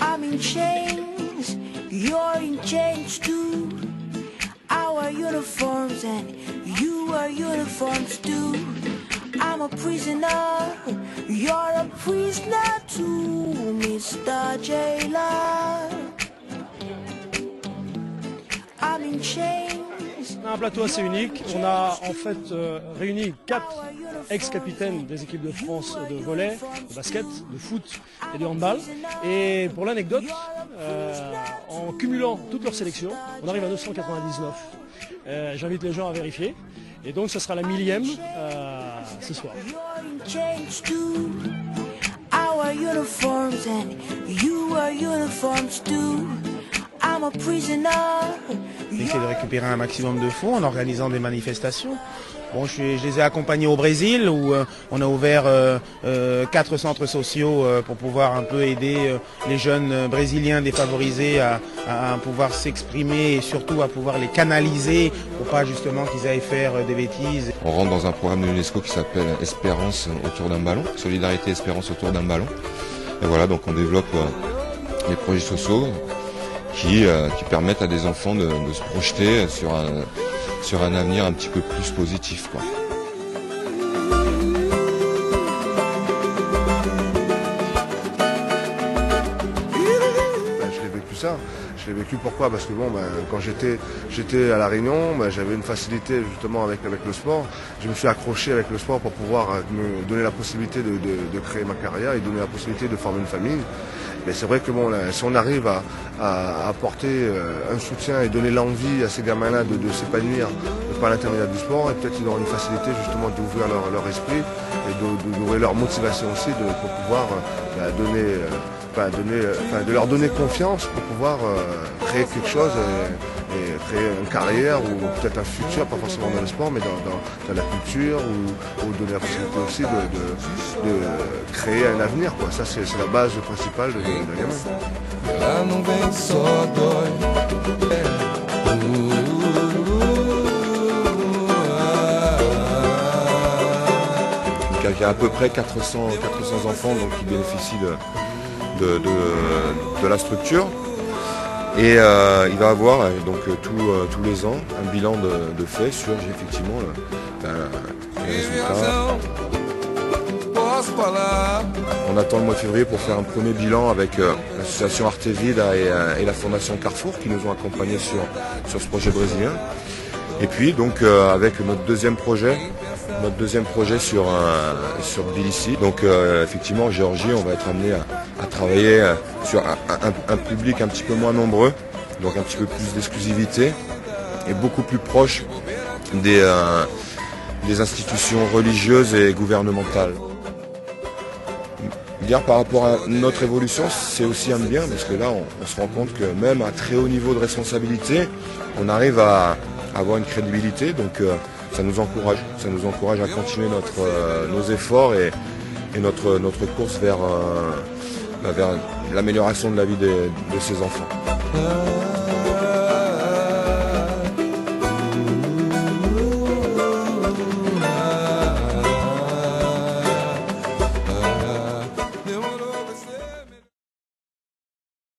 I'm in chains, you're in chains too. Our uniforms and you are uniforms too. I'm a prisoner, you're a prisoner too, Mr. Jailer. I'm in chains. On a un plateau assez unique. On a en fait réuni 4 ex-capitaines des équipes de France de volley, de basket, de foot et de handball. Et pour l'anecdote, en cumulant toutes leurs sélections, on arrive à 999. J'invite les gens à vérifier. Et donc ce sera la 1000e ce soir. J'essaie de récupérer un maximum de fonds en organisant des manifestations. Bon, je les ai accompagnés au Brésil où on a ouvert 4 centres sociaux pour pouvoir un peu aider les jeunes brésiliens défavorisés à pouvoir s'exprimer et surtout à pouvoir les canaliser pour pas justement qu'ils aillent faire des bêtises. On rentre dans un programme de l'UNESCO qui s'appelle Espérance autour d'un ballon, Solidarité Espérance autour d'un ballon. Et voilà, donc on développe des projets sociaux qui permettent à des enfants de se projeter sur un avenir un petit peu plus positif, quoi. Je l'ai vécu ça. Je l'ai vécu pourquoi? Parce que bon, quand j'étais à La Réunion, j'avais une facilité justement avec le sport. Je me suis accroché avec le sport pour pouvoir me donner la possibilité de créer ma carrière et donner la possibilité de former une famille. Mais c'est vrai que bon, là, si on arrive à apporter un soutien et donner l'envie à ces gamins-là de s'épanouir par l'intermédiaire du sport, et peut-être ils auront une facilité justement d'ouvrir leur esprit et d'ouvrir leur motivation aussi pour pouvoir de leur donner confiance pour pouvoir créer quelque chose et créer une carrière ou peut-être un futur, pas forcément dans le sport, mais dans la culture ou donner la possibilité aussi de créer un avenir, quoi. Ça, c'est la base principale de gamin. Il y a à peu près 400 enfants donc, qui bénéficient de la structure. Et il va avoir donc tous les ans un bilan de fait sur effectivement les résultats. On attend le mois de février pour faire un premier bilan avec l'association Artevida et la fondation Carrefour qui nous ont accompagnés sur ce projet brésilien. Et puis donc avec notre deuxième projet sur Tbilissi. Donc effectivement en Géorgie on va être amené à travailler sur un public un petit peu moins nombreux, donc un petit peu plus d'exclusivité et beaucoup plus proche des institutions religieuses et gouvernementales. Dire par rapport à notre évolution, c'est aussi un bien parce que là on se rend compte que même à très haut niveau de responsabilité, on arrive à avoir une crédibilité, donc ça nous encourage à continuer nos efforts et notre course vers l'amélioration de la vie de ces enfants.